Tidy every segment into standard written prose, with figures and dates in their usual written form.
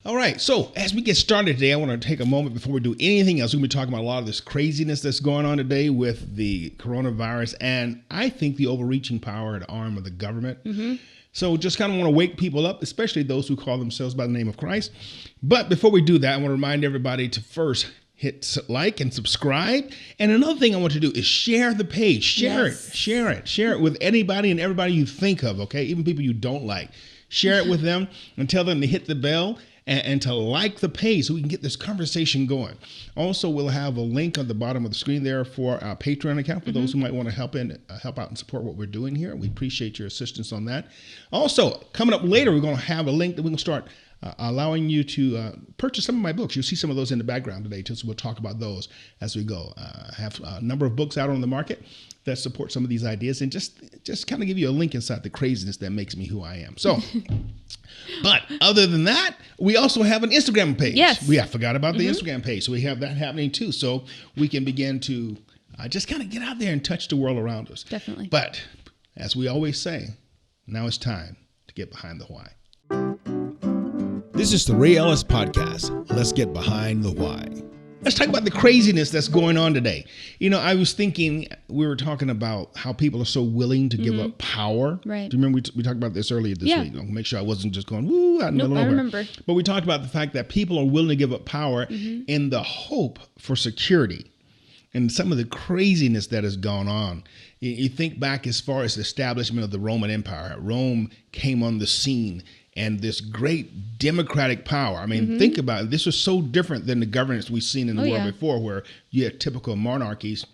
All right. So as we get started today, I want to take a moment before we do anything else. We're going to be talking about a lot of this craziness that's going on today with the coronavirus and I think the overreaching power and arm of the government. Mm-hmm. So just kind of want to wake people up, especially those who call themselves by the name of Christ. But before we do that, I want to remind everybody to first hit like and subscribe. And another thing I want you to do is share the page. Share it with anybody and everybody you think of, okay? Even people you don't like. Share it with them and tell them to hit the bell and to like the page so we can get this conversation going. Also, we'll have a link on the bottom of the screen there for our Patreon account for those who might want to help out and support what we're doing here. We appreciate your assistance on that. Also, coming up later, we're going to have a link that we can start allowing you to purchase some of my books. You'll see some of those in the background today, too, so we'll talk about those as we go. I have a number of books out on the market that support some of these ideas and just kind of give you a link inside the craziness that makes me who I am. So, but other than that, we also have an Instagram page. Yes. I forgot about the Instagram page, so we have that happening, too. So we can begin to just kind of get out there and touch the world around us. Definitely. But as we always say, now it's time to get behind the why. This is the Ray Ellis Podcast. Let's get behind the why. Let's talk about the craziness that's going on today. You know, I was thinking, we were talking about how people are so willing to give up power. Right. Do you remember we talked about this earlier this week? I'll make sure I wasn't just going, woo, out in the middle of nowhere. I remember. But we talked about the fact that people are willing to give up power in the hope for security. And some of the craziness that has gone on. You think back as far as the establishment of the Roman Empire. Rome came on the scene and this great democratic power. I mean, think about it. This was so different than the governance we've seen in the world before, where you had typical monarchies.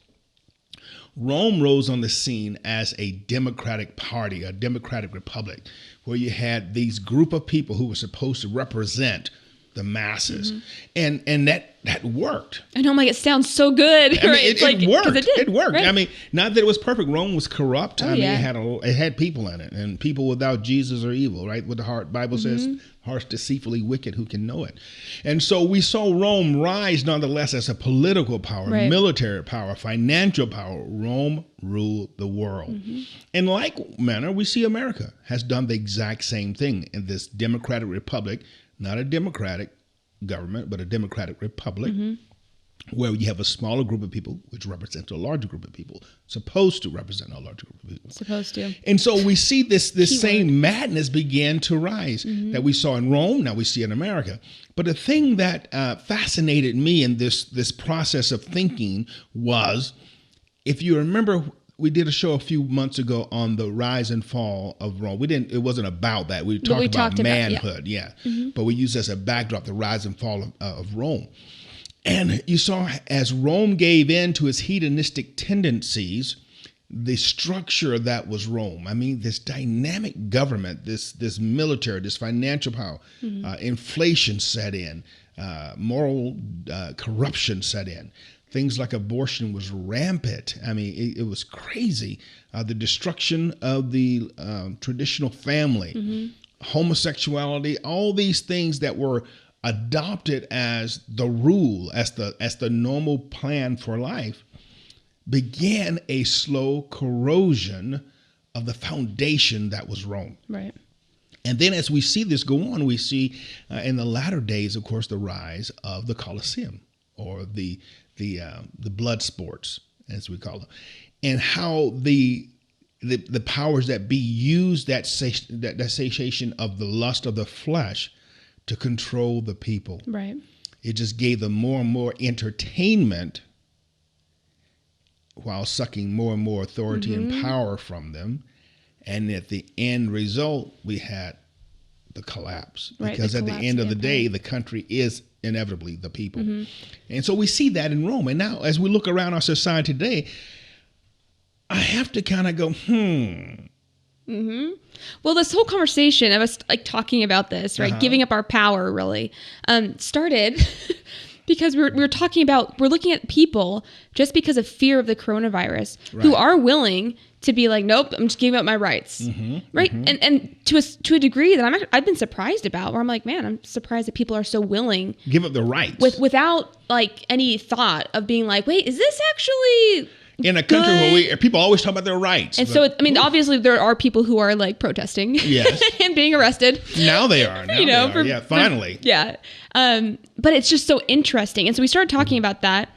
Rome rose on the scene as a democratic party, a democratic republic, where you had these group of people who were supposed to represent the masses. And that worked. I know, I'm like, it sounds so good. I mean, it worked. It worked. Right. I mean, not that it was perfect. Rome was corrupt. I mean, yeah. it had people in it, and people without Jesus are evil, right? What the Bible says, heart's deceitfully wicked, who can know it? And so we saw Rome rise nonetheless as a political power, military power, financial power. Rome ruled the world. In like manner, we see America has done the exact same thing in this democratic republic, not a democratic government, but a democratic republic, where you have a smaller group of people, which represents a larger group of people, supposed to represent a larger group of people. Supposed to. And so we see this same madness begin to rise that we saw in Rome, now we see in America. But the thing that fascinated me in this process of thinking was, if you remember, we did a show a few months ago on the rise and fall of Rome. It wasn't about that. We talked about manhood, but we used as a backdrop the rise and fall of Rome. And you saw as Rome gave in to its hedonistic tendencies, the structure that was Rome. I mean, this dynamic government, this military, this financial power, inflation set in, moral corruption set in. Things like abortion was rampant. I mean, it was crazy. The destruction of the traditional family, homosexuality, all these things that were adopted as the rule, as the normal plan for life, began a slow corrosion of the foundation that was Rome. Right. And then as we see this go on, we see in the latter days, of course, the rise of the Colosseum, or the blood sports, as we call them, and how the powers that be used that satiation of the lust of the flesh to control the people. Right. It just gave them more and more entertainment while sucking more and more authority and power from them. And at the end result, we had the collapse. Right, because at the end of the day, the country is inevitably the people. And so we see that in Rome. And now as we look around our society today, I have to kind of go, Well, this whole conversation of us like talking about this, right, giving up our power really, started because we're talking about, we're looking at people just because of fear of the coronavirus who are willing to be like, nope, I'm just giving up my rights. Right. And to a degree that I've been surprised about, where I'm like, man, I'm surprised that people are so willing give up their rights without like any thought of being like, wait, is this actually in a country where people always talk about their rights. And so, I mean, obviously there are people who are like protesting yes. and being arrested. Now they are. Finally. But it's just so interesting. And so we started talking about that.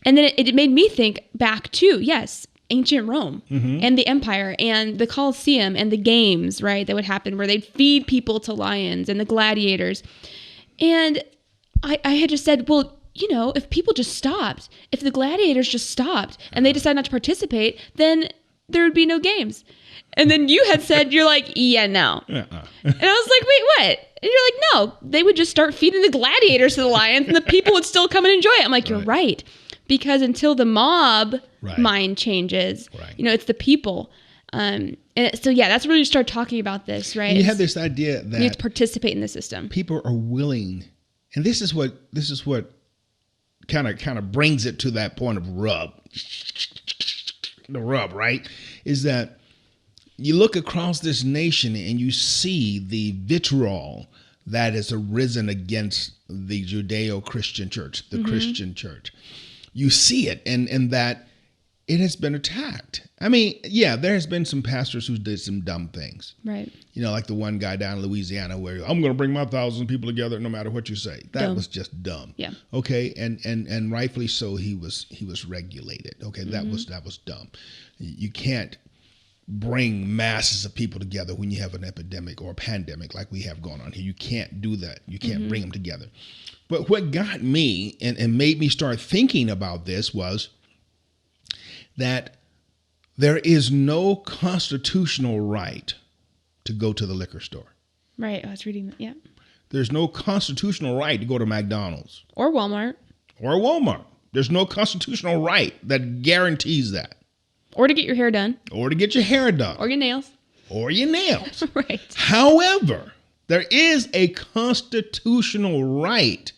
And then it made me think back to, yes, ancient Rome and the empire and the Colosseum and the games, right, that would happen where they'd feed people to lions and the gladiators. And I had just said, well, you know, if people just stopped, if the gladiators just stopped and they decided not to participate, then there would be no games. And then you had said, you're like, yeah, no. And I was like, wait, what? And you're like, no, they would just start feeding the gladiators to the lions and the people would still come and enjoy it. I'm like, you're right. Because until the mob mind changes, you know, it's the people. And so, yeah, that's when you start talking about this, right? And you have this idea that you need to participate in the system. People are willing, and this is what kind of brings it to that point of rub. The rub, right, is that you look across this nation and you see the vitriol that has arisen against the Judeo-Christian church, the Christian church. You see it, and that it has been attacked. I mean, yeah, there has been some pastors who did some dumb things. Right. You know, like the one guy down in Louisiana where I'm going to bring my 1,000 people together no matter what you say. That was just dumb. Yeah. Okay, and rightfully so, he was regulated. Okay, that was dumb. You can't bring masses of people together when you have an epidemic or a pandemic like we have going on here. You can't do that. You can't bring them together. But what got me and made me start thinking about this was that there is no constitutional right to go to the liquor store. Right. I was reading that. Yeah. There's no constitutional right to go to McDonald's. Or Walmart. There's no constitutional right that guarantees that. Or to get your hair done. Or to get your hair done. Or your nails. Right. However, there is a constitutional right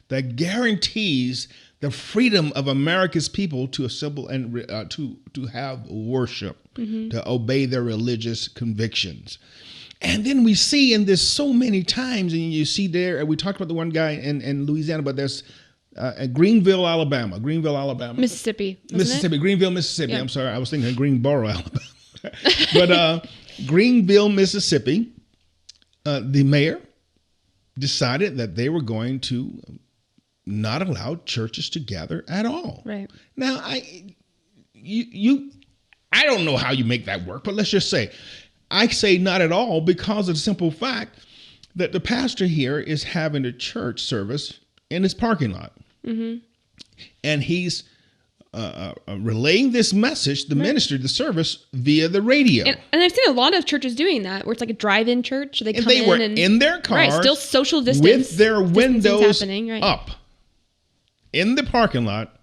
that guarantees the freedom of America's people to assemble and to have worship, to obey their religious convictions. And then we see in this so many times, and you see there, we talked about the one guy in Louisiana, but there's Greenville, Alabama. Mississippi. Greenville, Mississippi. Yeah. I'm sorry, I was thinking Greenboro, Alabama. But Greenville, Mississippi, the mayor decided that they were going to not allow churches to gather at all. Right. Now, I don't know how you make that work, but let's just say, I say not at all because of the simple fact that the pastor here is having a church service in his parking lot. And he's relaying this message, the ministry, the service, via the radio. And I've seen a lot of churches doing that, where it's like a drive-in church. They come they were in their cars, still social distance, with their windows up, in the parking lot,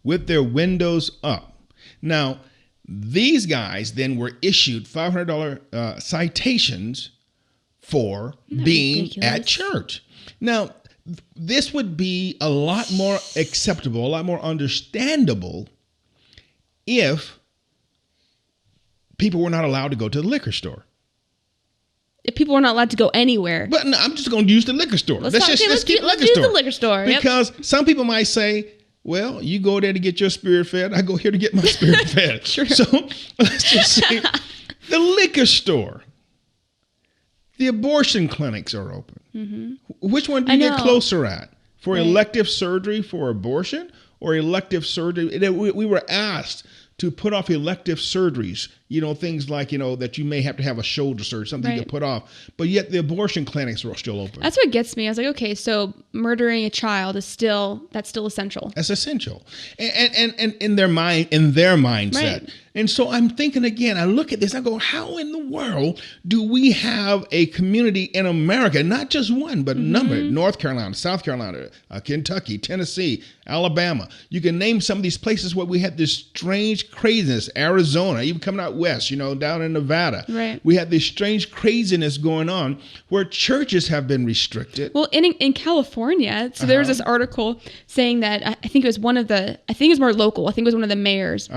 with their windows up. Now, these guys then were issued $500 citations for being ridiculous at church. Now, this would be a lot more acceptable, a lot more understandable if people were not allowed to go to the liquor store. If people were not allowed to go anywhere. But no, I'm just going to use the liquor store. Let's use the liquor store. Because some people might say, well, you go there to get your spirit fed. I go here to get my spirit fed. Sure. So let's just say the liquor store. The abortion clinics are open. Which one do you get closer at? For elective surgery for abortion or elective surgery? We were asked to put off elective surgeries, things like, that you may have to have a shoulder surgery, something to put off. But yet the abortion clinics are still open. That's what gets me. I was like, okay, so murdering a child is still essential. That's essential. And in their mindset. Right. And so I'm thinking again, I look at this, I go, how in the world do we have a community in America, not just one, but a number, North Carolina, South Carolina, Kentucky, Tennessee, Alabama. You can name some of these places where we had this strange craziness, Arizona, even coming out west, down in Nevada. Right. We had this strange craziness going on where churches have been restricted. Well, in California, so there was this article saying that, I think it was more local. I think it was one of the mayors.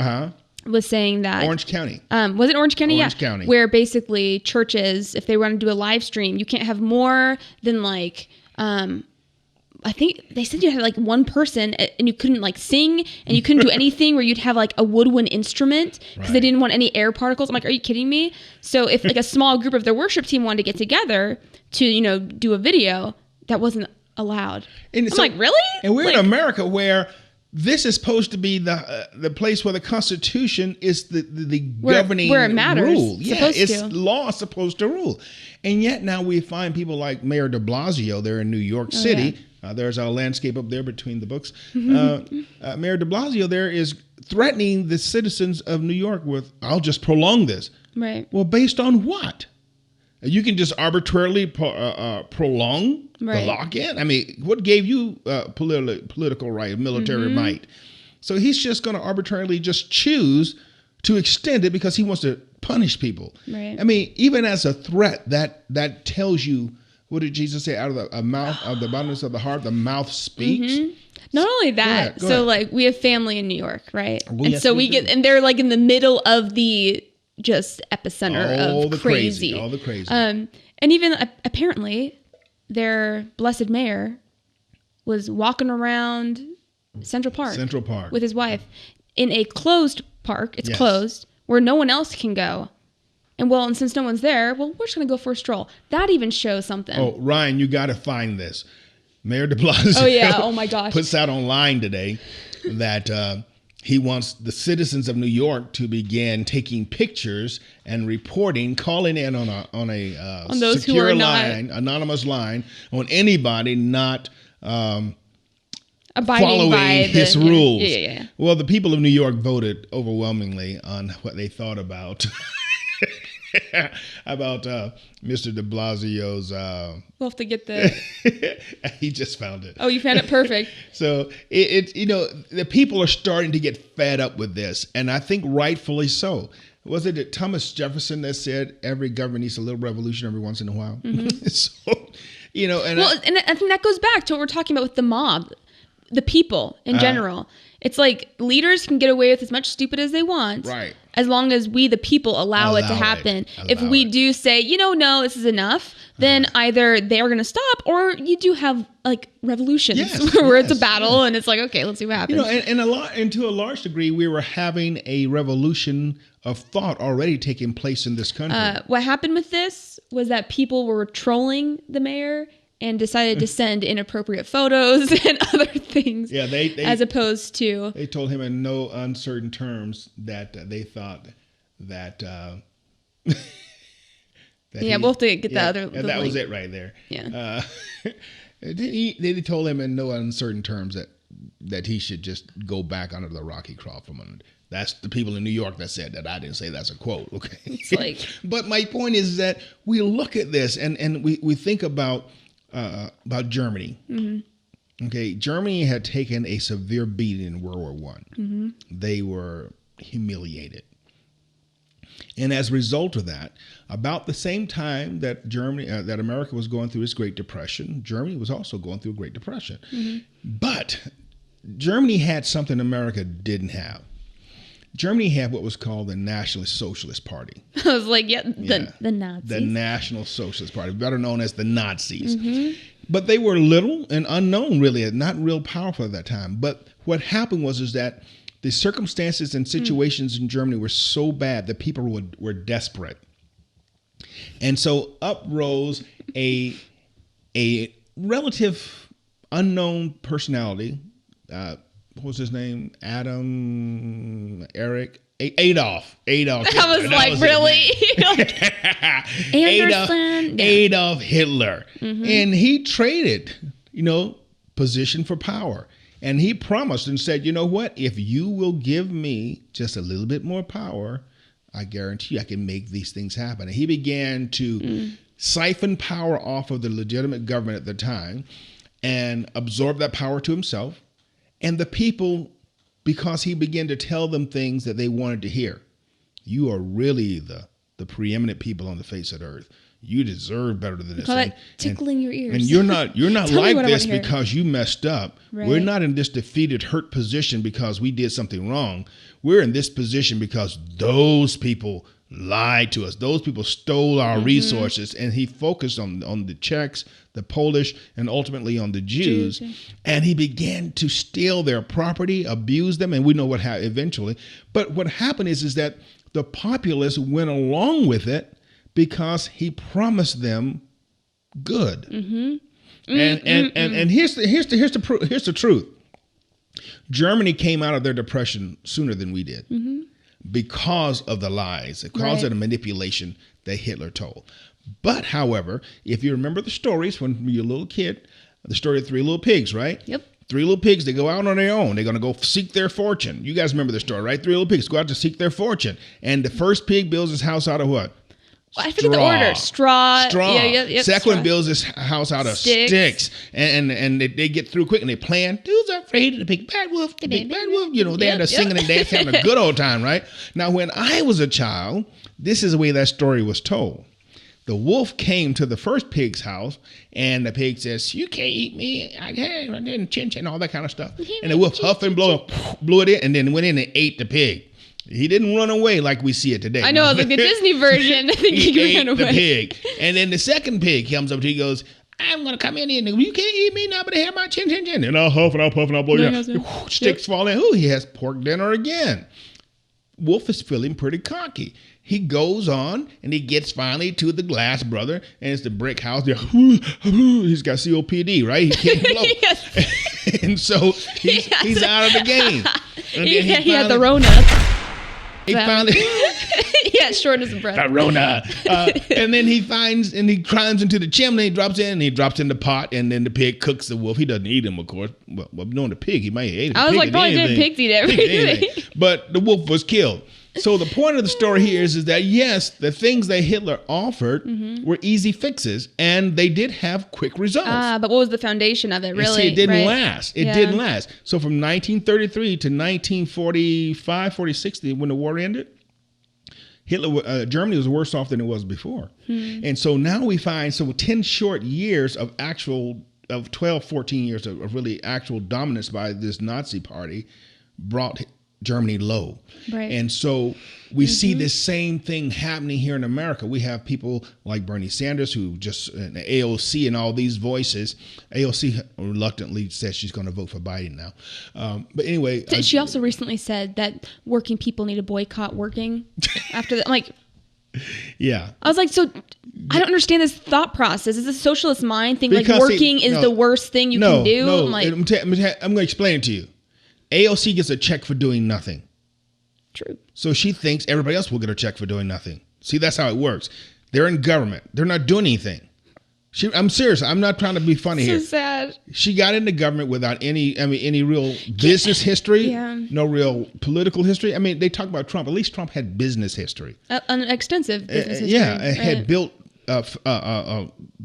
Was saying that Orange County. Was it Orange County? Orange County. Where basically churches, if they want to do a live stream, you can't have more than like I think they said you had like one person and you couldn't like sing and you couldn't do anything where you'd have like a woodwind instrument because they didn't want any air particles. I'm like, are you kidding me? So if like a small group of their worship team wanted to get together to, you know, do a video, that wasn't allowed. And I'm like, really? And we're like, in America where this is supposed to be the place where the Constitution is the governing where it matters. rule. Yeah, law is supposed to rule. And yet now we find people like Mayor de Blasio there in New York City. Yeah. There's our landscape up there between the books. Mayor de Blasio there is threatening the citizens of New York with, I'll just prolong this. Right. Well, based on what? You can just arbitrarily prolong the lock-in? I mean, what gave you political right, military might? So he's just going to arbitrarily just choose to extend it because he wants to punish people. Right. I mean, even as a threat, that tells you, what did Jesus say? Out of the mouth, of the abundance of the heart, the mouth speaks. Not only that, go ahead. like we have family in New York, right? Well, and yes, so we get, and they're like in the middle of the just epicenter of crazy. All the crazy. And even apparently their blessed mayor was walking around Central Park with his wife in a closed park. It's closed where no one else can go. And since no one's there, we're just going to go for a stroll. That even shows something. Oh, Ryan, you got to find this. Mayor de Blasio oh my gosh, puts out online today that he wants the citizens of New York to begin taking pictures and reporting, calling in on a those secure who are line, anonymous line, on anybody not abiding following by his rules. Yeah. Well, the people of New York voted overwhelmingly on what they thought about Mr. de Blasio's. We'll have to get the. He just found it. Oh, you found it perfect. So it's the people are starting to get fed up with this, and I think rightfully so. Was it Thomas Jefferson that said every government needs a little revolution every once in a while? So and I think that goes back to what we're talking about with the mob, the people in general. It's like leaders can get away with as much stupid as they want, right? As long as we, the people, allow it to happen. If we do say, no, this is enough, then either they're going to stop, or you do have like revolutions where it's a battle and it's like, okay, let's see what happens. And to a large degree, we were having a revolution of thought already taking place in this country. What happened with this was that people were trolling the mayor and decided to send inappropriate photos and other things. Yeah, they as opposed to they told him in no uncertain terms that they thought that. We'll have to get the other. And that was it right there. Yeah. They told him in no uncertain terms that he should just go back under the rocky croft from under. That's the people in New York that said that. I didn't say that's a quote. Okay. It's like. But my point is that we look at this and we think about Germany. Okay, Germany had taken a severe beating in World War I. They were humiliated. And as a result of that, about the same time that that America was going through its Great Depression, Germany was also going through a Great Depression. But Germany had something America didn't have. Germany had what was called the National Socialist Party. I was like, the Nazis. The National Socialist Party, better known as the Nazis. But they were little and unknown, really, not real powerful at that time. But what happened was that the circumstances and situations in Germany were so bad that people were desperate. And so up rose a relative unknown personality. What was his name? Adolf. I was like, really? Anderson. Adolf Hitler. And he traded, position for power. And he promised and said, you know what? If you will give me just a little bit more power, I guarantee I can make these things happen. And he began to siphon power off of the legitimate government at the time and absorb that power to himself. And the people, because he began to tell them things that they wanted to hear. You are really the preeminent people on the face of the earth. You deserve better than this. Call that tickling your ears. And you're not like this because you messed up. Right. We're not in this defeated, hurt position because we did something wrong. We're in this position because those people lied to us. Those people stole our resources, and he focused on the Czechs, the Polish, and ultimately on the Jews. And he began to steal their property, abuse them, and we know what happened eventually. But what happened is that the populace went along with it because he promised them good. And here's the truth. Germany came out of their depression sooner than we did because of the lies, because of the manipulation that Hitler told. But, however, if you remember the stories when you're a little kid, the story of 3 little pigs, right? Yep. 3 little pigs, they go out on their own. They're going to go seek their fortune. You guys remember the story, right? 3 little pigs go out to seek their fortune. And the first pig builds his house out of what? I forget the order. Straw. Yeah. Second one builds his house out of sticks. And they get through quick and they plan. Who's afraid of the big bad wolf? The big bad wolf. You know, they had a singing and dancing, having a good old time, right? Now, when I was a child, this is the way that story was told. The wolf came to the first pig's house, and the pig says, "You can't eat me. I didn't chin, all that kind of stuff." And the wolf huffed and blew it in, and then went in and ate the pig. He didn't run away like we see it today. I know, like the Disney version. I think he ran away. The pig. And then the second pig comes up to he goes, "I'm going to come in here and you can't eat me now, but I have my chin. And I'll huff and I'll puff and I'll blow you out." Sticks fall in. He has pork dinner again. Wolf is feeling pretty cocky. He goes on and he gets finally to the glass brother, and it's the brick house. He's got COPD, right? He can't blow. And so he's out of the game. And he had the Rona. He finally... Yeah, shortness of breath. The Rona. And then he finds, and he climbs into the chimney, drops in the pot, and then the pig cooks the wolf. He doesn't eat him, of course. Well, knowing the pig, he might have ate it. I was like, probably didn't pigs eat everything. But the wolf was killed. So the point of the story here is that, yes, the things that Hitler offered were easy fixes, and they did have quick results. But what was the foundation of it, really? See, it didn't last. It didn't last. So from 1933 to 1945, 46, when the war ended, Germany was worse off than it was before. And so now we find, 10 short years of 12, 14 years of really actual dominance by this Nazi party brought Germany low. Right. And so we see this same thing happening here in America. We have people like Bernie Sanders, who just, AOC and all these voices. AOC reluctantly says she's going to vote for Biden now. But anyway. She also recently said that working people need to boycott working after that. I'm like, yeah. I was like, so I don't understand this thought process. Is this a socialist mind thing? Because, like working is the worst thing you can do? No, I'm going to explain it to you. AOC gets a check for doing nothing. True. So she thinks everybody else will get a check for doing nothing. See, that's how it works. They're in government. They're not doing anything. I'm serious. I'm not trying to be funny here. So sad. She got into government without any real business history, no real political history. I mean, they talk about Trump. At least Trump had business history. An extensive business history. Yeah, had built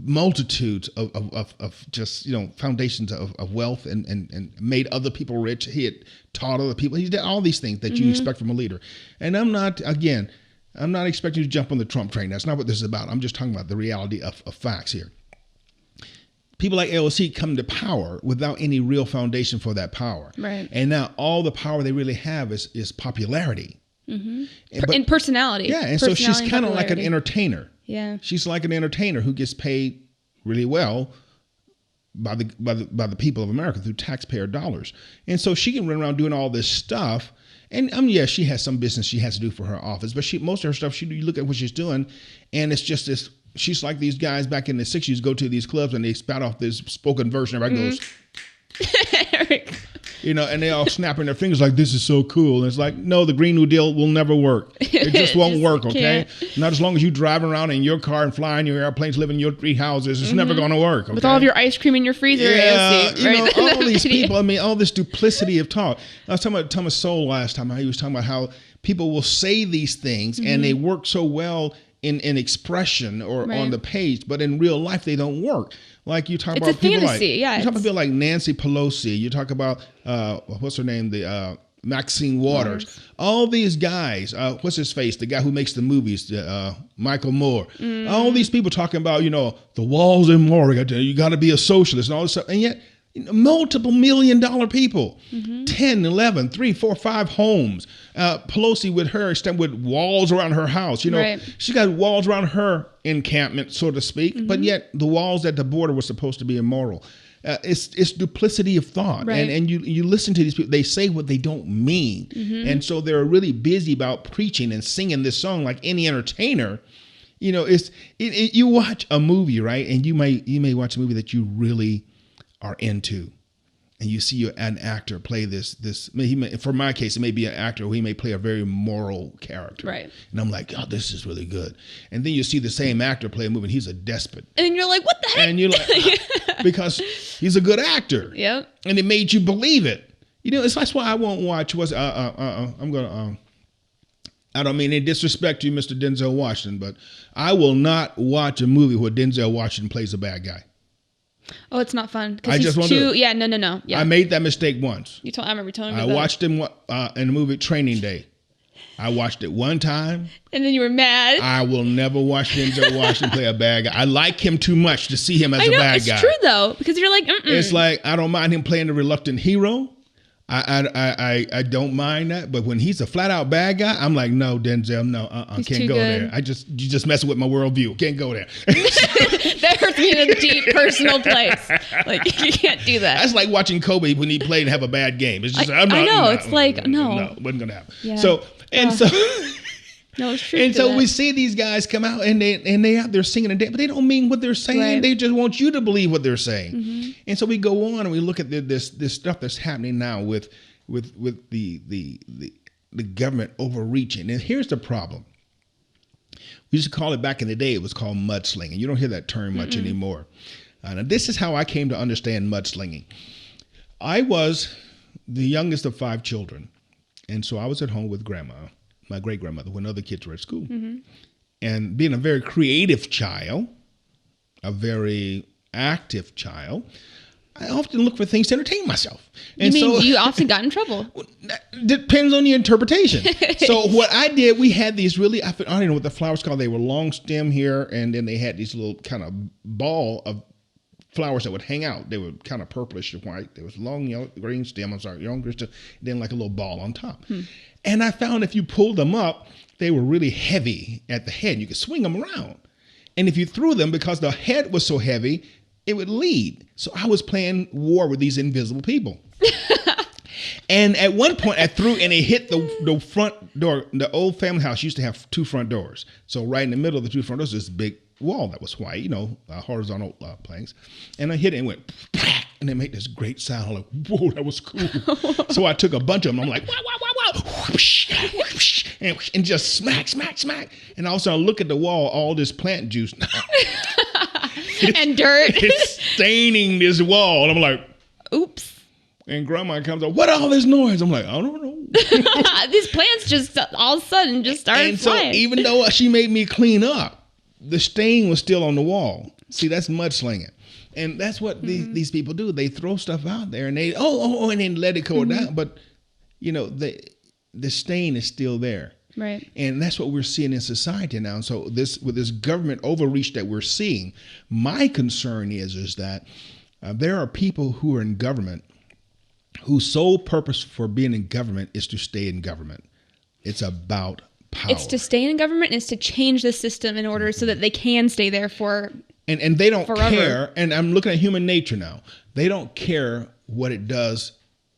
multitudes of just, foundations of wealth and made other people rich. He had taught other people. He did all these things that you expect from a leader. And I'm not expecting you to jump on the Trump train. That's not what this is about. I'm just talking about the reality of facts here. People like AOC come to power without any real foundation for that power. Right. And now all the power they really have is popularity. And personality. Yeah, and so she's kind of like an entertainer. Yeah. She's like an entertainer who gets paid really well by the people of America through taxpayer dollars. And so she can run around doing all this stuff. And she has some business she has to do for her office, but most of her stuff, you look at what she's doing, and it's just this. She's like these guys back in the 60s go to these clubs and they spout off this spoken verse and everybody goes, and they all snapping their fingers like, this is so cool. And it's like, no, the Green New Deal will never work. It just won't work, okay? Not as long as you drive around in your car and fly in your airplanes, live in your 3 houses. It's never going to work, okay? With all of your ice cream in your freezer. Yeah, AOC, all these people, all this duplicity of talk. I was talking about Thomas Sowell last time. He was talking about how people will say these things and they work so well in expression or on the page, but in real life they don't work. Like you talk about people like you talk about people like Nancy Pelosi. You talk about what's her name, the Maxine Waters. All these guys. What's his face? The guy who makes the movies, Michael Moore. All these people talking about the walls in Moore. You got to be a socialist and all this stuff, and yet multiple $1 million people, 10, 11, 3, 4, 5 homes. Pelosi with her, with walls around her house. She got walls around her encampment, so to speak, but yet the walls at the border were supposed to be immoral. It's duplicity of thought. Right. And you listen to these people, they say what they don't mean. And so they're really busy about preaching and singing this song like any entertainer. You watch a movie, right? And you may watch a movie that you really are into, and you see an actor play this. For my case, it may be an actor who he may play a very moral character, right? And I'm like, oh, this is really good. And then you see the same actor play a movie, and he's a despot, and you're like, what the heck? And you're like, because he's a good actor, yep. And it made you believe it. That's why I won't watch. I'm gonna. I don't mean any disrespect to you, Mr. Denzel Washington, but I will not watch a movie where Denzel Washington plays a bad guy. Oh, it's not fun. I just want to. Yeah, no. Yeah. I made that mistake once. I remember you telling me that. I watched him in the movie Training Day. I watched it one time. And then you were mad. I will never watch Denzel Washington play a bad guy. I like him too much to see him as a bad guy. It's true, though, because you're like, It's like, I don't mind him playing the reluctant hero. I don't mind that, but when he's a flat out bad guy, I'm like, no, Denzel, no, can't go there. You just messing with my worldview. Can't go there. That hurts me in a deep personal place. Like, you can't do that. That's like watching Kobe when he played and have a bad game. It's just, No, it wasn't gonna happen. Yeah. So. No, it's true. And so we see these guys come out and they out there singing and dancing, but they don't mean what they're saying. Right. They just want you to believe what they're saying. And so we go on and we look at this stuff that's happening now with the government overreaching. And here's the problem. We used to call it back in the day. It was called mudslinging. You don't hear that term much anymore. Now this is how I came to understand mudslinging. I was the youngest of 5 children, and so I was at home with grandma, my great-grandmother, when other kids were at school. And being a very creative child, a very active child, I often look for things to entertain myself. And you often got in trouble? Depends on the interpretation. So what I did, we had these really, I don't even know what the flowers called. They were long stem here, and then they had these little kind of ball of flowers that would hang out. They were kind of purplish and white. There was long yellow, green stem, young green stem, then like a little ball on top. And I found if you pulled them up, they were really heavy at the head. You could swing them around. And if you threw them, because the head was so heavy, it would lead. So I was playing war with these invisible people. And at one point I threw and it hit the front door. The old family house used to have 2 front doors. So right in the middle of the 2 front doors, this big wall that was white, horizontal planks. And I hit it and went, and they made this great sound. I'm like, whoa, that was cool. So I took a bunch of them. I'm like, wow, wow, wow, wow. And just smack. And all of a sudden I look at the wall, all this plant juice. And dirt. It's staining this wall. And I'm like, oops. And grandma comes up, what all this noise? I'm like, I don't know. These plants just all of a sudden just started flying. So even though she made me clean up, the stain was still on the wall. See, that's mudslinging. And that's what these people do. They throw stuff out there and they, and then let it go down. But, the stain is still there. Right. And that's what we're seeing in society now. So with this government overreach that we're seeing, my concern is that there are people who are in government whose sole purpose for being in government is to stay in government. It's about power. It's to stay in government and it's to change the system in order so that they can stay there for and they don't forever. Care. And I'm looking at human nature now. They don't care what it does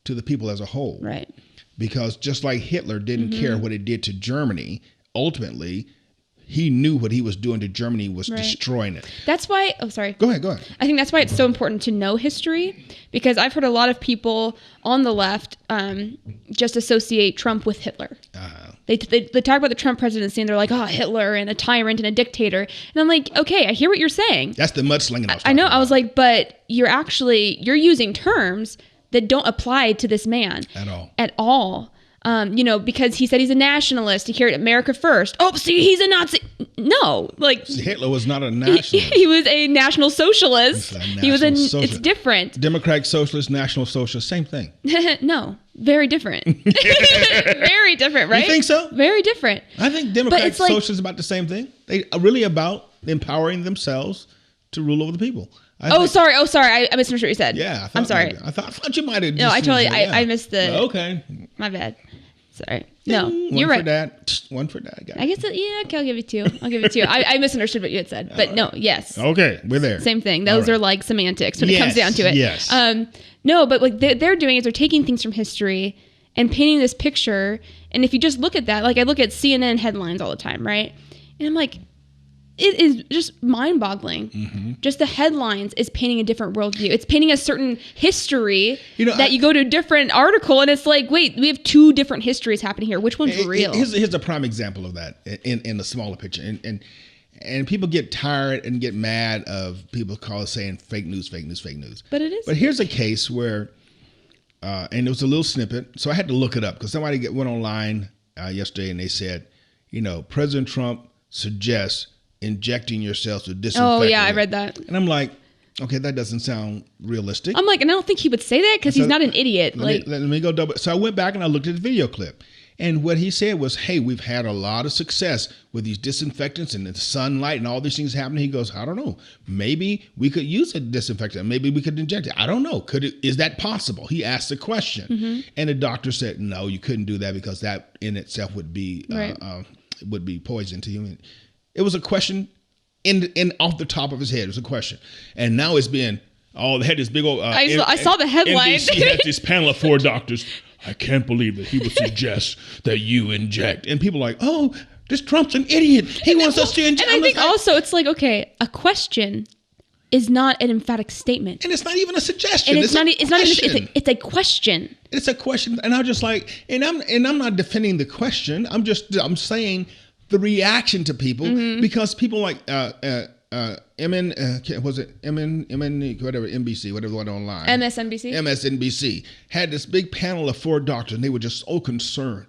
to the people as a whole. Right. Because just like Hitler didn't care what it did to Germany, ultimately, he knew what he was doing to Germany was destroying it. That's why, sorry. Go ahead. I think that's why it's so important to know history, because I've heard a lot of people on the left just associate Trump with Hitler. They talk about the Trump presidency and they're like, oh, Hitler and a tyrant and a dictator. And I'm like, okay, I hear what you're saying. That's the mudslinging. I know. I was like, but you're using terms that don't apply to this man at all. Because he said he's a nationalist. He carried America first. Oh, see, he's a Nazi. No, Hitler was not a nationalist. He was a national socialist. It's different. Democratic socialist, national socialist, same thing. No, very different. Very different, right? You think so? Very different. I think democratic socialist is about the same thing. They are really about empowering themselves to rule over the people. Sorry. I misunderstood what you said. Yeah. I'm sorry. I thought you might have. No, I missed the. Okay. My bad. Sorry. No, One you're right. for that. One for that. I guess, okay, I'll give it to you. I misunderstood what you had said. But no, yes. Okay, we're there. Same thing. Those are like semantics when it comes down to it. Yes. No, but like they're doing is they're taking things from history and painting this picture. And if you just look at that, like I look at CNN headlines all the time, right? And I'm like, it is just mind-boggling. Mm-hmm. Just the headlines is painting a different worldview. It's painting a certain history that you go to a different article and it's like, wait, we have two different histories happening here. Which one's real? Here's a prime example of that in the smaller picture. And people get tired and get mad of people saying fake news. But it is. But here's a case where, and it was a little snippet, so I had to look it up because somebody went online yesterday and they said, President Trump suggests injecting yourself with disinfectant. Oh, yeah, I read that. And I'm like, okay, that doesn't sound realistic. I'm like, and I don't think he would say that because he's not an idiot. Let me go double. So I went back and I looked at the video clip. And what he said was, hey, we've had a lot of success with these disinfectants and the sunlight and all these things happening. He goes, I don't know. Maybe we could use a disinfectant. Maybe we could inject it. I don't know. Is that possible? He asked the question. Mm-hmm. And the doctor said, no, you couldn't do that because that in itself would be poison to you. It was a question in off the top of his head. It was a question. And now it's been, they had this big old... I saw the headline. NBC had this panel of 4 doctors. I can't believe that he would suggest that you inject. And people are like, oh, this Trump's an idiot. He wants us to inject. And I think also it's like, okay, a question is not an emphatic statement. And it's not even a suggestion. And it's a question. It's a question. And I'm just like, and I'm not defending the question. I'm saying the reaction to people because people like MSNBC, whatever the one online. MSNBC had this big panel of 4 doctors, and they were just so concerned.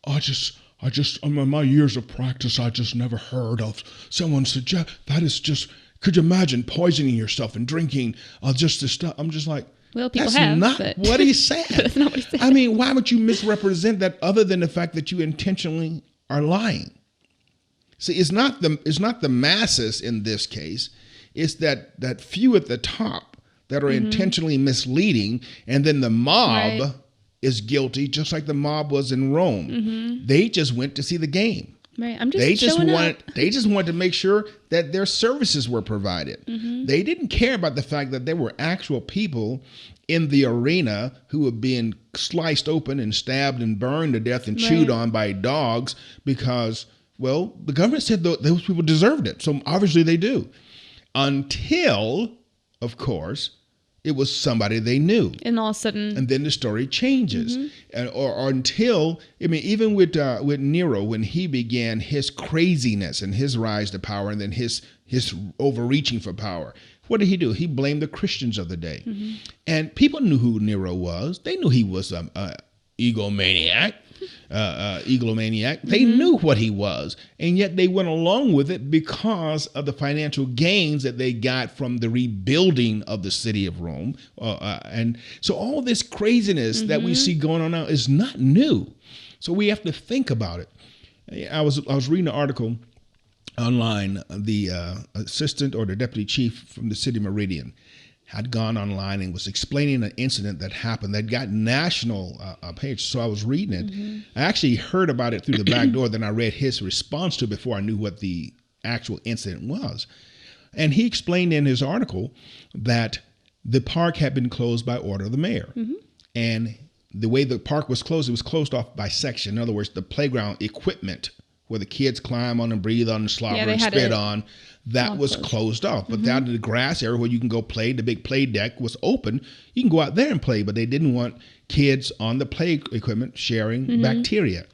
In my years of practice, I just never heard of someone suggest that is just. Could you imagine poisoning yourself and drinking just this stuff? I'm just like, well, people that's have, not what he said. That's not what he said. I mean, why would you misrepresent that other than the fact that you intentionally are lying? See, it's not the masses in this case. It's that few at the top that are intentionally misleading, and then the mob is guilty, just like the mob was in Rome. Mm-hmm. They just went to see the game. Right. They just wanted to make sure that their services were provided. Mm-hmm. They didn't care about the fact that there were actual people in the arena who were being sliced open and stabbed and burned to death and chewed on by dogs because, well, the government said those people deserved it. So obviously they do. Until, of course, it was somebody they knew. And all of a sudden... And then the story changes. Mm-hmm. Or until... I mean, even with Nero, when he began his craziness and his rise to power and then his overreaching for power, what did he do? He blamed the Christians of the day. Mm-hmm. And people knew who Nero was. They knew he was an egomaniac. They knew what he was, and yet they went along with it because of the financial gains that they got from the rebuilding of the city of Rome. And so all this craziness that we see going on now is not new. So we have to think about it. I was reading an article online. The assistant or the deputy chief from the city Meridian had gone online and was explaining an incident that happened that got national page. So I was reading it. Mm-hmm. I actually heard about it through the back door. Then I read his response to it before I knew what the actual incident was. And he explained in his article that the park had been closed by order of the mayor. Mm-hmm. And the way the park was closed, it was closed off by section. In other words, the playground equipment where the kids climb on and breathe on and slobber and spit on, that was closed off. But down to the grass area where you can go play, the big play deck was open. You can go out there and play, but they didn't want kids on the play equipment sharing bacteria.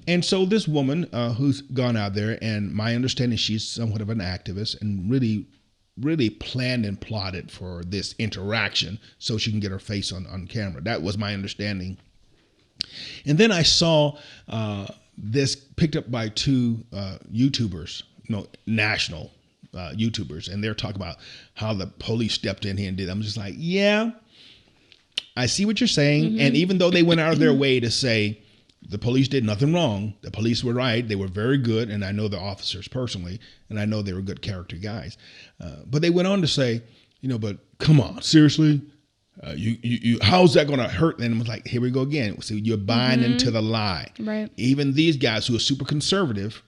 And so this woman who's gone out there, and my understanding, she's somewhat of an activist and really planned and plotted for this interaction so she can get her face on camera. That was my understanding. And then I saw this picked up by 2 YouTubers, national YouTubers, and they're talking about how the police stepped in here and did. I'm just like, yeah, I see what you're saying. And even though they went out of their way to say the police did nothing wrong, the police were right, they were very good, and I know the officers personally, and I know they were good character guys. But they went on to say, but come on, seriously? You how's that going to hurt? And it was like, here we go again. So you're buying into the lie. Right. Even these guys who are super conservative,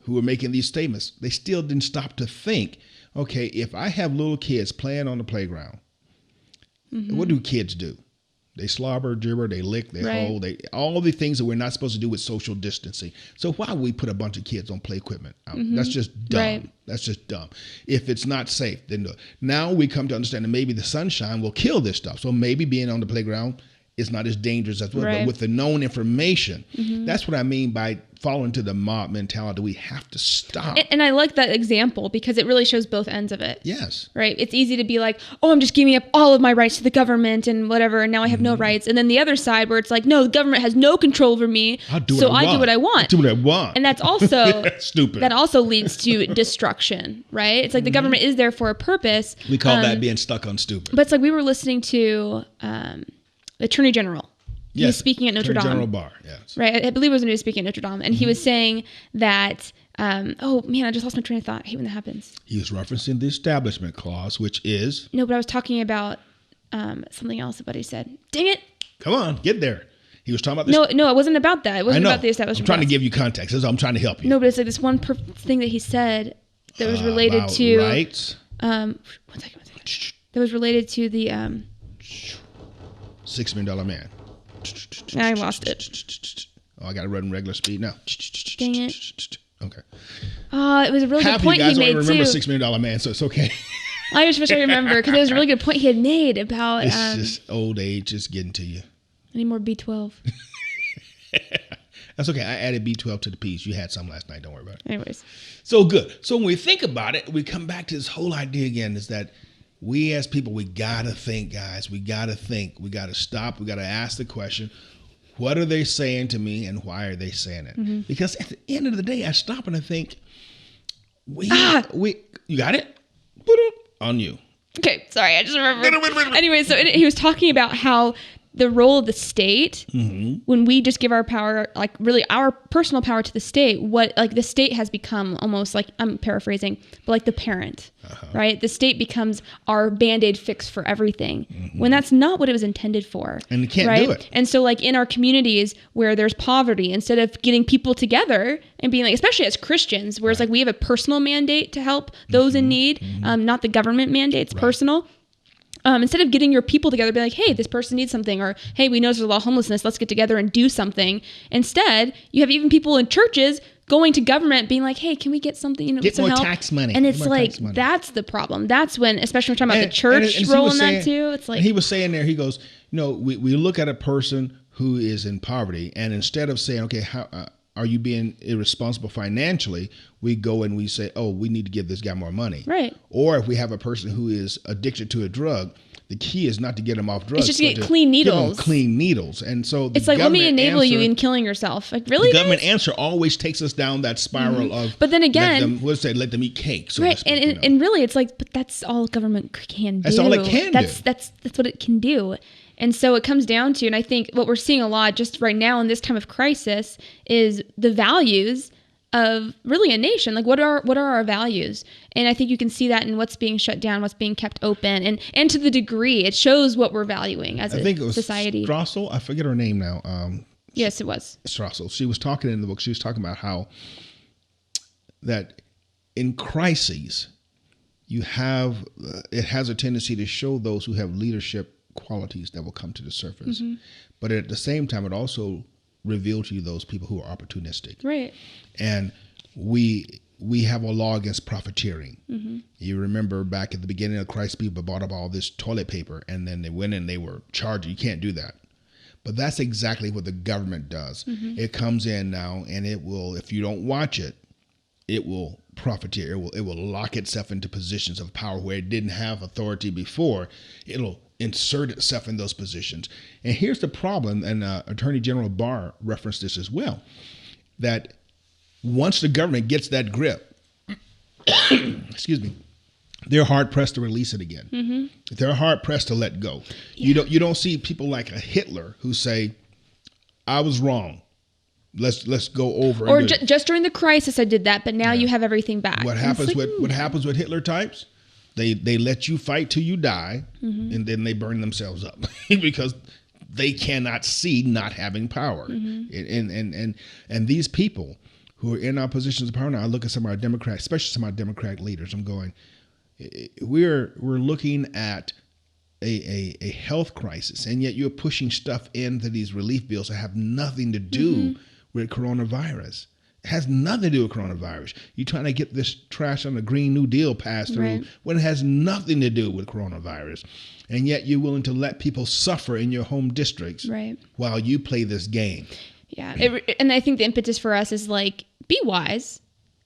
who are making these statements, they still didn't stop to think, okay, if I have little kids playing on the playground, what do kids do? They slobber, gibber, they lick, they hold, all the things that we're not supposed to do with social distancing. So why would we put a bunch of kids on play equipment out? That's just dumb. Right. That's just dumb. If it's not safe, then do it. Now we come to understand that maybe the sunshine will kill this stuff. So maybe being on the playground is not as dangerous as well. But with the known information, that's what I mean by falling to the mob mentality. We have to stop. And I like that example because it really shows both ends of it. Yes. Right. It's easy to be like, oh, I'm just giving up all of my rights to the government and whatever, and now I have no rights. And then the other side where it's like, no, the government has no control over me, so I do what I want. Do what I want. And that's also stupid. That also leads to destruction, right? It's like the government is there for a purpose. We call that being stuck on stupid. But it's like we were listening to the Attorney General. He was speaking at Notre Dame. General Barr, yes. Right. I believe it was when he was speaking at Notre Dame. And he was saying that, oh, man, I just lost my train of thought. I hate when that happens. He was referencing the Establishment Clause, which is... No, but I was talking about something else that he said. Dang it. Come on, get there. He was talking about this. No, it wasn't about that. It wasn't about the Establishment Clause. I'm trying to give you context. I'm trying to help you. No, but it's like this one thing that he said that was related to... rights? One second. That was related to the... $6 million man. I lost it. Oh, I got to run regular speed now. Dang it. Okay. It was a really good point he made, too. Half of you guys don't remember $6 million man, so it's okay. I just wish I remember, because it was a really good point he had made about... It's just old age just getting to you. I need more B12. That's okay. I added B12 to the piece. You had some last night. Don't worry about it. Anyways. So good. So when we think about it, we come back to this whole idea again, is that we as people, we got to think, guys. We got to think. We got to stop. We got to ask the question, what are they saying to me and why are they saying it? Because at the end of the day, I stop and I think, you got it? On you. Okay, sorry. I just remembered. Anyway, so he was talking about how the role of the state, when we just give our power, like really our personal power to the state, what like the state has become almost like, I'm paraphrasing, but like the parent, right? The state becomes our Band-Aid fix for everything when that's not what it was intended for. And you can't do it. And so like in our communities where there's poverty, instead of getting people together and being like, especially as Christians, whereas like we have a personal mandate to help those in need, not the government mandate, it's personal. Instead of getting your people together, be like, hey, this person needs something, or hey, we know there's a lot of homelessness, let's get together and do something. Instead, you have even people in churches going to government being like, hey, can we get something, get some more help? Tax money. And it's like, that's the problem. That's when, especially when we're talking about the church role in that too. It's like, he was saying there, he goes, we look at a person who is in poverty, and instead of saying, okay, how are you being irresponsible financially? We go and we say, oh, we need to give this guy more money. Right. Or if we have a person who is addicted to a drug, the key is not to get them off drugs. It's just to get clean needles. Give them clean needles. And so it's like, let me enable you in killing yourself. Like, really? The government answer always takes us down that spiral of, but then again, let them eat cake. So right. To speak, and really it's like, but that's all government can do. That's all it can do. That's what it can do. And so it comes down to, and I think what we're seeing a lot just right now in this time of crisis is the values of really a nation. Like what are our values? And I think you can see that in what's being shut down, what's being kept open, and to the degree it shows what we're valuing as a society. Strassel, I forget her name now. Yes, it was Strassel. She was talking in the book. She was talking about how that in crises you have it has a tendency to show those who have leadership qualities that will come to the surface, but at the same time it also reveal to you those people who are opportunistic. Right. And we have a law against profiteering. You remember back at the beginning of Christ, people bought up all this toilet paper and then they went and they were charged. You can't do that. But that's exactly what the government does. It comes in now and it will, if you don't watch it, it will profiteer. It will lock itself into positions of power where it didn't have authority before. It'll insert itself in those positions. And here's the problem, and Attorney General Barr referenced this as well, that once the government gets that grip, excuse me, they're hard pressed to release it again. They're hard pressed to let go. You don't see people like a Hitler who say, "I was wrong. Let's go over." Or just during the crisis, I did that, but now you have everything back. What happens with Hitler types? They let you fight till you die, and then they burn themselves up because they cannot see not having power. And these people who are in our positions of power now, I look at some of our Democrats, especially some of our Democratic leaders, I'm going, we're looking at a health crisis, and yet you're pushing stuff into these relief bills that have nothing to do with coronavirus. It has nothing to do with coronavirus. You're trying to get this trash on the Green New Deal passed through when it has nothing to do with coronavirus. And yet you're willing to let people suffer in your home districts while you play this game. Yeah. And I think the impetus for us is like, be wise,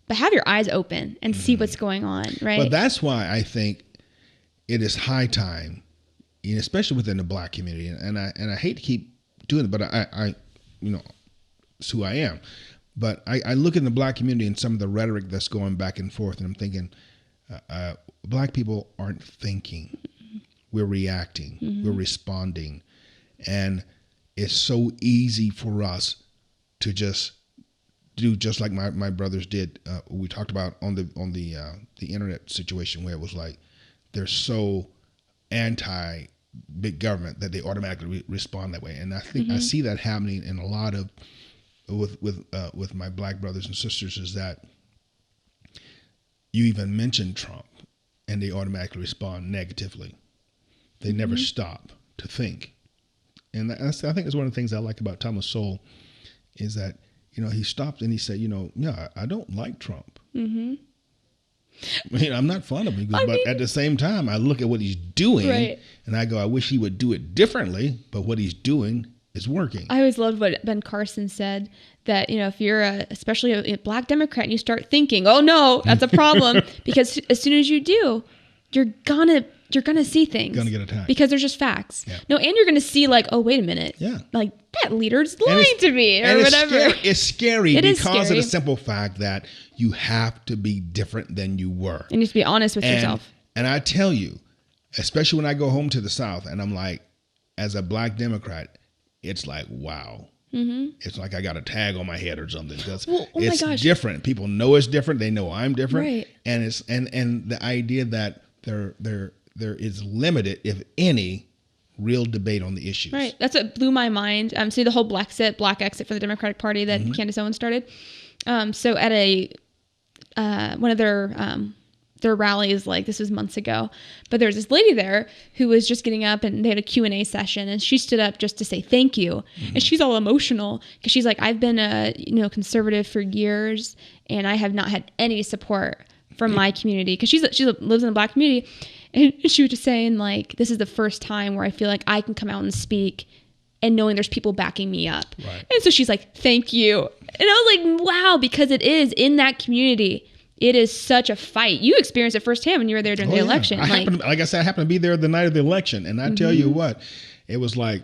but have your eyes open and see what's going on, right? But that's why I think it is high time, especially within the Black community. And I hate to keep doing it, but I it's who I am. But I look in the Black community and some of the rhetoric that's going back and forth, and I'm thinking, Black people aren't thinking. We're reacting. We're responding. And it's so easy for us to just do just like my brothers did. We talked about on the internet situation where it was like they're so anti big government that they automatically respond that way. And I think I see that happening in a lot of with my Black brothers and sisters, is that you even mention Trump and they automatically respond negatively. They never stop to think. And I think that's one of the things I like about Thomas Sowell is that, he stopped and he said, I don't like Trump. I'm not fond of him, but at the same time, I look at what he's doing and I go, I wish he would do it differently, but what he's doing is working. I always loved what Ben Carson said, that, if you're especially a Black Democrat and you start thinking, oh no, that's a problem, because as soon as you do, you're gonna see things. Gonna get attacked. Because there's just facts. Yeah. No, and you're gonna see like, oh, wait a minute. Yeah. Like that leader's lying to me or whatever. It's scary because of the simple fact that you have to be different than you were. You need to be honest with yourself. And I tell you, especially when I go home to the South and I'm like, as a Black Democrat, it's like, wow. It's like I got a tag on my head or something. It's different. People know it's different. They know I'm different. Right. And it's and the idea that there is limited, if any, real debate on the issues. Right. That's what blew my mind. See the whole black exit for the Democratic Party that Candace Owens started. So at one of their rallies, like this was months ago, but there was this lady there who was just getting up and they had a Q&A session and she stood up just to say thank you. And she's all emotional because she's like, I've been a conservative for years and I have not had any support from my community, because she lives in the Black community, and she was just saying like, this is the first time where I feel like I can come out and speak and knowing there's people backing me up. Right. And so she's like, thank you. And I was like, wow, because it is in that community. It is such a fight. You experienced it firsthand when you were there during the election. Like I said, I happened to be there the night of the election. And I tell you what, it was like,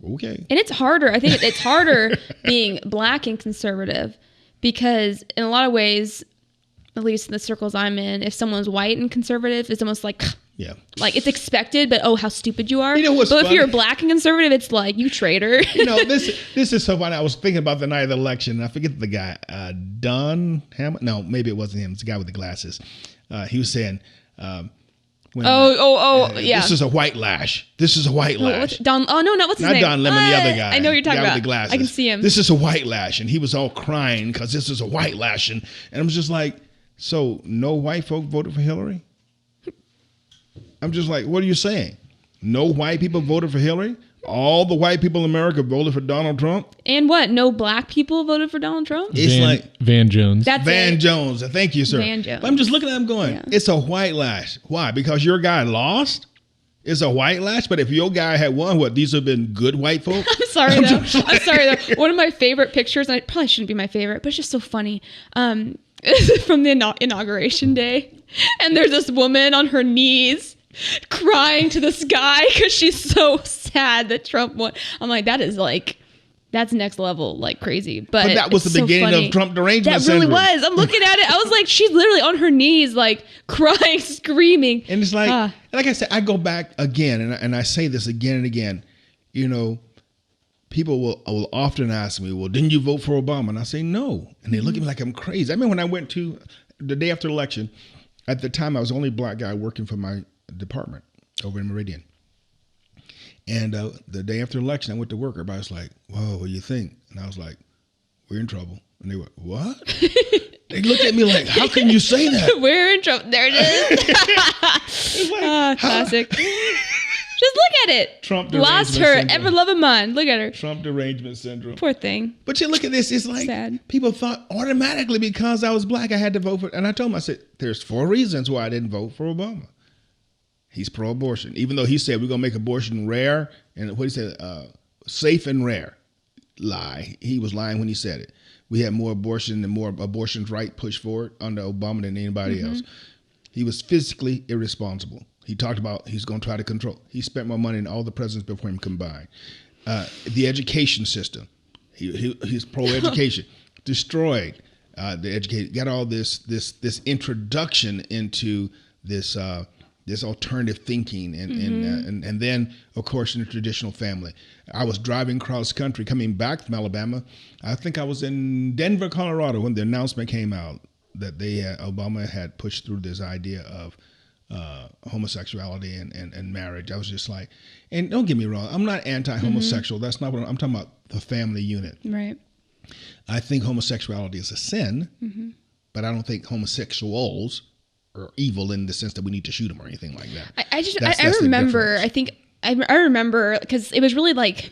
okay. And it's harder. I think it's harder being Black and conservative, because in a lot of ways, at least in the circles I'm in, if someone's white and conservative, it's almost like, like it's expected, but oh, how stupid you are. But funny? If you're Black and conservative, it's like, you traitor. This is so funny. I was thinking about the night of the election, and I forget the guy, Don Hammond. No, maybe it wasn't him. It's the guy with the glasses. He was saying, this is a white lash. This is a white lash. What's his name? Not Don Lemon, the other guy. I know what you're talking about. With the glasses. I can see him. This is a white lash, and he was all crying because this is a white lash, and I was just like, so no white folk voted for Hillary? I'm just like, what are you saying? No white people voted for Hillary? All the white people in America voted for Donald Trump? And what? No Black people voted for Donald Trump? It's Van Jones. That's Van Jones. Thank you, sir. Van Jones. I'm just looking at him going, it's a white lash. Why? Because your guy lost? It's a white lash? But if your guy had won, these have been good white folk? I'm sorry, though. One of my favorite pictures, and it probably shouldn't be my favorite, but it's just so funny, from the inauguration day. And there's this woman on her knees crying to the sky because she's so sad that Trump won. I'm like, that's next level, like crazy. But that was the beginning of Trump derangement syndrome. That really was. I'm looking at it. I was like, she's literally on her knees, like crying, screaming. And it's like, like I said, I go back again, and I say this again and again. People will often ask me, well, didn't you vote for Obama? And I say, no. And they look at me like I'm crazy. I mean, when I went to the day after the election, At the time, I was the only black guy working for my department over in Meridian. And the day after the election, I went to work. Everybody was like, whoa, what do you think? And I was like, we're in trouble. And they went, what? They looked at me like, how can you say that? We're in trouble. There it is. Like, classic. Just look at it. Trump lost her syndrome. ever love of mine. Look at her. Trump derangement syndrome. Poor thing. But you look at this, it's like sad. People thought automatically because I was black, I had to vote for. And I told him, I said, there's 4 reasons why I didn't vote for Obama. He's pro-abortion, even though he said we're going to make abortion rare. And what he said, safe and rare. Lie. He was lying when he said it. We had more abortion and more abortions right pushed forward under Obama than anybody else. He was physically irresponsible. He talked about he's going to try to control. He spent more money than all the presidents before him combined. The education system. He's pro-education. Destroyed the education. Got all this introduction into this alternative thinking and then of course in the traditional family. I was driving cross country coming back from Alabama. I think I was in Denver, Colorado when the announcement came out that Obama had pushed through this idea of homosexuality and marriage. I was just like, and don't get me wrong, I'm not anti-homosexual. That's not what I'm talking about. The family unit. Right. I think homosexuality is a sin, but I don't think homosexuals are evil in the sense that we need to shoot them or anything like that. I remember. I remember because it was really like.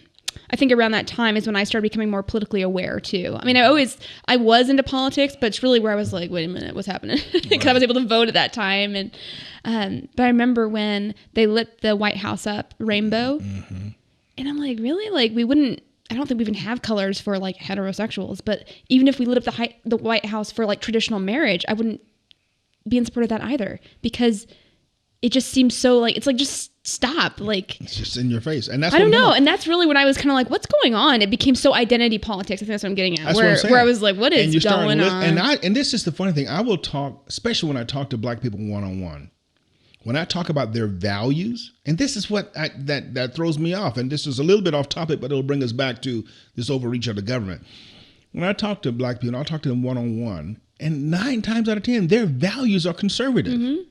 I think around that time is when I started becoming more politically aware too. I mean, I was into politics, but it's really where I was like, wait a minute, what's happening? Because I was able to vote at that time. And but I remember when they lit the White House up rainbow, and I'm like, really? Like I don't think we even have colors for like heterosexuals, but even if we lit up the White House for like traditional marriage, I wouldn't be in support of that either, because it just seems so like, it's like, just stop. Like, it's just in your face. And that's I don't know. And that's really when I was kind of like, what's going on? It became so identity politics. I think that's what I'm getting at. Where I was like, what is going on? And this is the funny thing. I will talk, especially when I talk to black people one-on-one, when I talk about their values, and this is what that throws me off. And this is a little bit off topic, but it'll bring us back to this overreach of the government. When I talk to black people, I'll talk to them one-on-one, and 9 times out of 10, their values are conservative.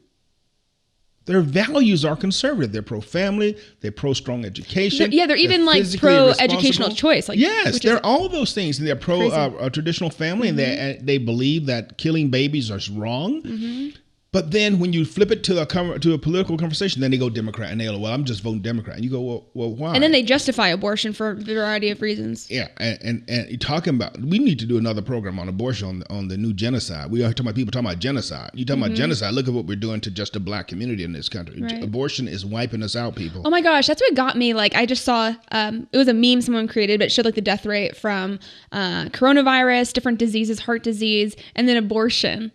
Their values are conservative. They're pro-family. They're pro-strong education. They're even like pro-educational choice. Like, yes, they're all those things. And they're pro-traditional family, and they believe that killing babies is wrong. But then when you flip it to a political conversation, then they go Democrat, and they go, well, I'm just voting Democrat. And you go, well, why? And then they justify abortion for a variety of reasons. Yeah, and you're talking about, we need to do another program on abortion on the new genocide. We are talking about people talking about genocide. You're talking about genocide. Look at what we're doing to just the black community in this country. Right. Abortion is wiping us out, people. Oh my gosh, that's what got me. Like, I just saw, it was a meme someone created, but it showed like the death rate from coronavirus, different diseases, heart disease, and then abortion.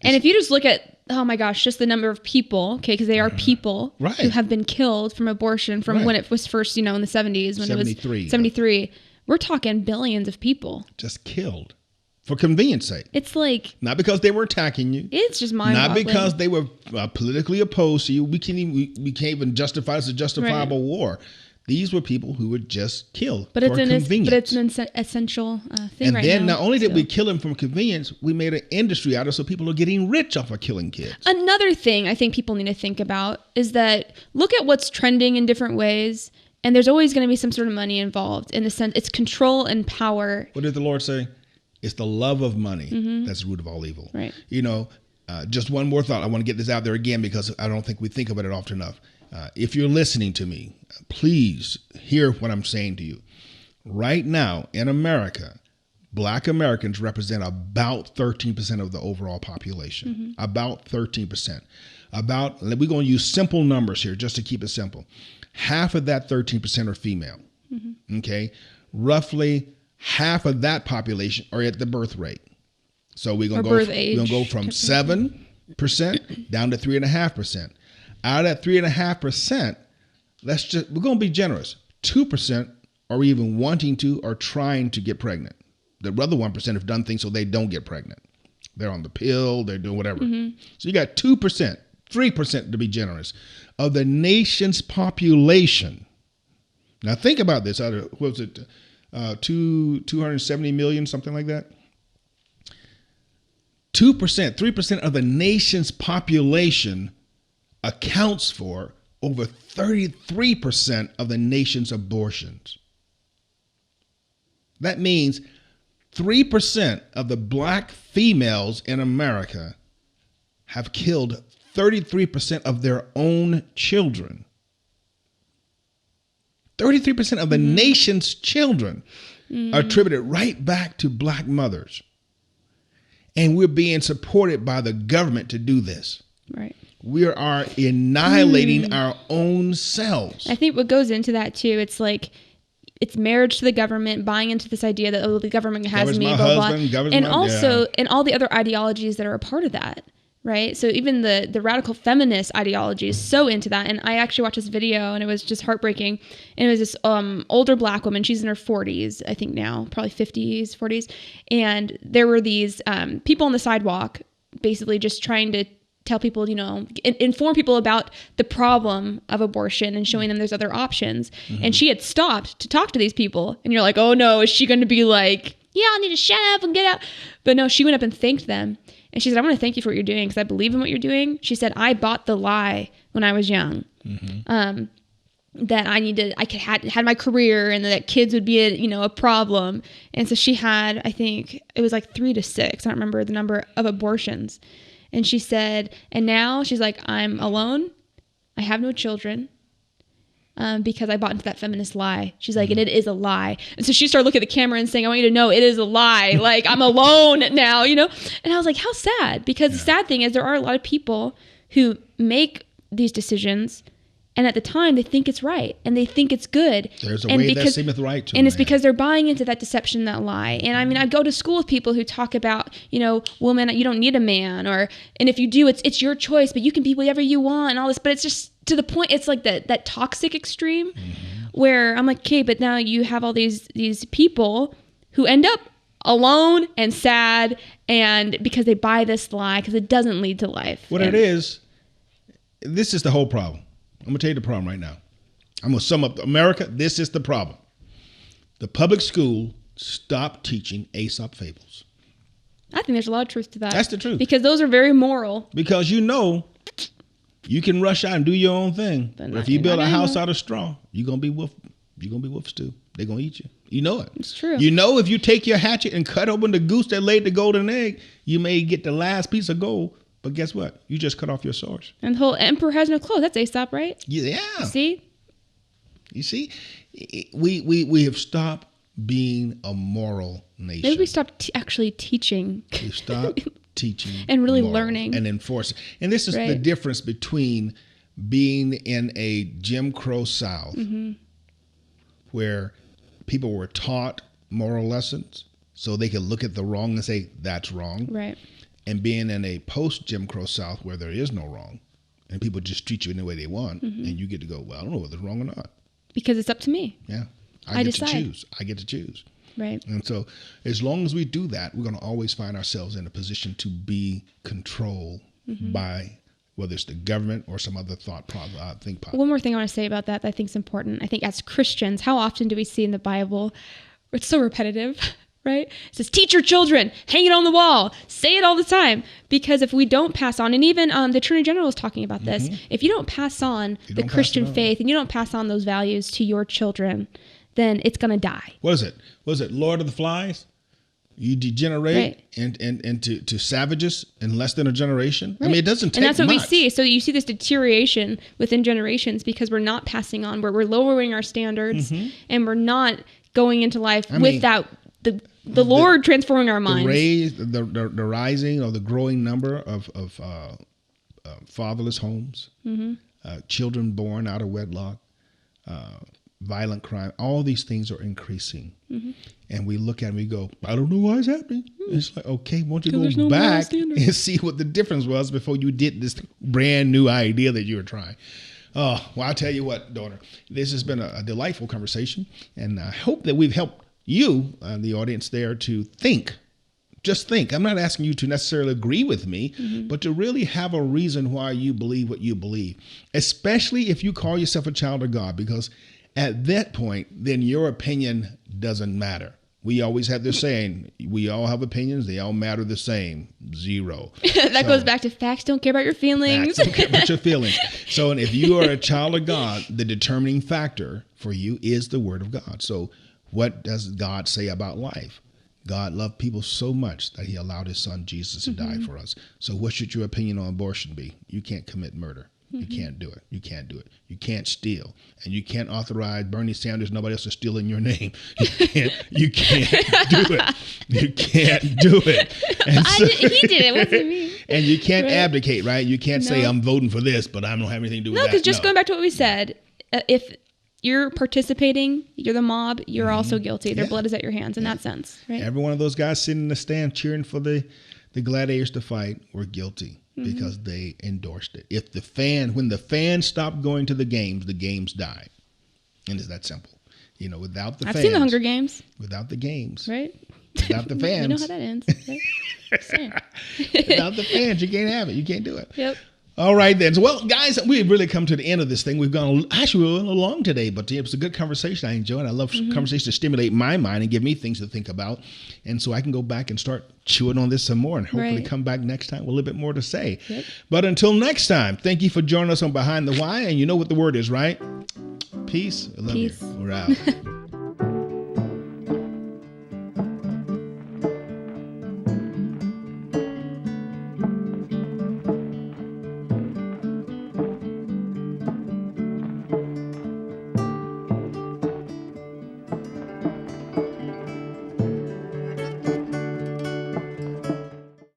And if you just look at, oh my gosh, just the number of people, okay, because they are people who have been killed from abortion from when it was first, in the 70s, when 73, it was 73. We're talking billions of people. Just killed for convenience sake. It's like. Not because they were attacking you. It's just mind-boggling. Not because they were politically opposed to you. We can't even justify it as a justifiable war. These were people who were just killed for convenience. But it's an essential thing and right now. And then not only did we kill them from convenience, we made an industry out of it, so people are getting rich off of killing kids. Another thing I think people need to think about is that look at what's trending in different ways, and there's always going to be some sort of money involved. In the sense, it's control and power. What did the Lord say? It's the love of money that's the root of all evil. Right. Just one more thought. I want to get this out there again because I don't think we think about it often enough. If you're listening to me, please hear what I'm saying to you. Right now in America, Black Americans represent about 13% of the overall population. About 13%. We're going to use simple numbers here just to keep it simple. Half of that 13% are female. Okay? Roughly half of that population are at the birth rate. So we're going to go from 7% down to 3.5%. Out of that 3.5%, we're going to be generous. 2% are even wanting to or trying to get pregnant. The other 1% have done things so they don't get pregnant. They're on the pill, they're doing whatever. So you got 2%, 3% to be generous, of the nation's population. Now think about this. What was it? 270 million, something like that? 2%, 3% of the nation's population accounts for over 33% of the nation's abortions. That means 3% of the black females in America have killed 33% of their own children. 33% of the nation's children are attributed right back to black mothers. And we're being supported by the government to do this. Right. We are annihilating our own selves. I think what goes into that too, it's like, it's marriage to the government, buying into this idea that, oh, the government has me, blah, blah. And also, and all the other ideologies that are a part of that, right? So even the radical feminist ideology is so into that. And I actually watched this video and it was just heartbreaking. And it was this older black woman. She's in her 40s, I think now, probably 50s, 40s. And there were these people on the sidewalk basically just trying to tell people, you know, inform people about the problem of abortion and showing them there's other options. And she had stopped to talk to these people. And you're like, oh no, is she going to be like, yeah, I need to shut up and get out? But no, she went up and thanked them. And she said, I want to thank you for what you're doing because I believe in what you're doing. She said, I bought the lie when I was young. That I had my career and that kids would be a problem. And so she had, I think it was like 3 to 6. I don't remember the number of abortions. And she said, and now she's like, I'm alone. I have no children because I bought into that feminist lie. She's like, and it is a lie. And so she started looking at the camera and saying, I want you to know it is a lie. Like, I'm alone now, you know? And I was like, how sad? Because the sad thing is there are a lot of people who make these decisions and at the time they think it's right and they think it's good. There's a way that seemeth right to and it's because they're buying into that deception, that lie. And I mean, I go to school with people who talk about, woman, you don't need a man, and if you do, it's your choice, but you can be whatever you want and all this. But it's just to the point, it's like that toxic extreme where I'm like, okay, but now you have all these people who end up alone and sad and because they buy this lie because it doesn't lead to life. It is, this is the whole problem. I'm going to tell you the problem right now. I'm going to sum up America. This is the problem. The public school stopped teaching Aesop fables. I think there's a lot of truth to that. That's the truth. Because those are very moral. Because you can rush out and do your own thing. But if you build a house out of straw, you're going to be wolf stew. They're going to eat you. You know it. It's true. If you take your hatchet and cut open the goose that laid the golden egg, you may get the last piece of gold. But guess what? You just cut off your source. And the whole emperor has no clothes. That's Aesop, right? Yeah. See? You see? We have stopped being a moral nation. Maybe we stopped actually teaching. We've stopped teaching. And really learning. And enforcing. And this is the difference between being in a Jim Crow South where people were taught moral lessons so they could look at the wrong and say, that's wrong. Right. And being in a post-Jim Crow South where there is no wrong and people just treat you in the way they want and you get to go, well, I don't know whether it's wrong or not. Because it's up to me. Yeah. I get to choose. I get to choose. Right. And so as long as we do that, we're going to always find ourselves in a position to be controlled by whether it's the government or some other think. One more thing I want to say about that I think is important. I think as Christians, how often do we see in the Bible, it's so repetitive, right? It says, teach your children, hang it on the wall, say it all the time. Because if we don't pass on, and even the Attorney General is talking about this, if you don't pass on the Christian faith and you don't pass on those values to your children, then it's going to die. What is it? Was it Lord of the Flies? You degenerate into savages in less than a generation. Right. I mean, it doesn't take much. And that's what we see. So you see this deterioration within generations because we're not passing on, we're lowering our standards, and we're not going into life without the Lord transforming our minds. The rising or the growing number of fatherless homes, children born out of wedlock, violent crime, all these things are increasing. And we look at it and we go, I don't know why it's happening. It's like, okay, why don't you go back and see what the difference was before you did this brand new idea that you were trying. Oh, well, I'll tell you what, daughter, this has been a delightful conversation. And I hope that we've helped you, the audience there, to think. Just think. I'm not asking you to necessarily agree with me, but to really have a reason why you believe what you believe, especially if you call yourself a child of God, because at that point, then your opinion doesn't matter. We always have this saying, we all have opinions, they all matter the same. Zero. That goes back to facts don't care about your feelings. Facts don't care about your feelings. So, and if you are a child of God, the determining factor for you is the word of God. So what does God say about life? God loved people so much that he allowed his son Jesus to die for us. So what should your opinion on abortion be? You can't commit murder. You can't do it. You can't do it. You can't steal. And you can't authorize Bernie Sanders, nobody else to steal in your name. You can't do it. You can't do it. And so, he did it. What's it mean? And you can't abdicate, right? You can't say, I'm voting for this, but I don't have anything to do with that. No, because just going back to what we said, if you're participating, you're the mob, you're also guilty. Their blood is at your hands in that sense, right? Every one of those guys sitting in the stand cheering for the gladiators to fight were guilty because they endorsed it. When the fans stopped going to the games died. And it's that simple. You know, without the fans. I've seen the Hunger Games. Without the games. Right? Without the fans. You know how that ends, right? Without the fans, you can't have it. You can't do it. Yep. All right, then. So, well, guys, we've really come to the end of this thing. We've gone, actually, we went a little long today, but it was a good conversation. I enjoyed it. I love conversations to stimulate my mind and give me things to think about. And so I can go back and start chewing on this some more and hopefully come back next time with a little bit more to say. Yep. But until next time, thank you for joining us on Behind the Why. And you know what the word is, right? Peace. I love you. We're out.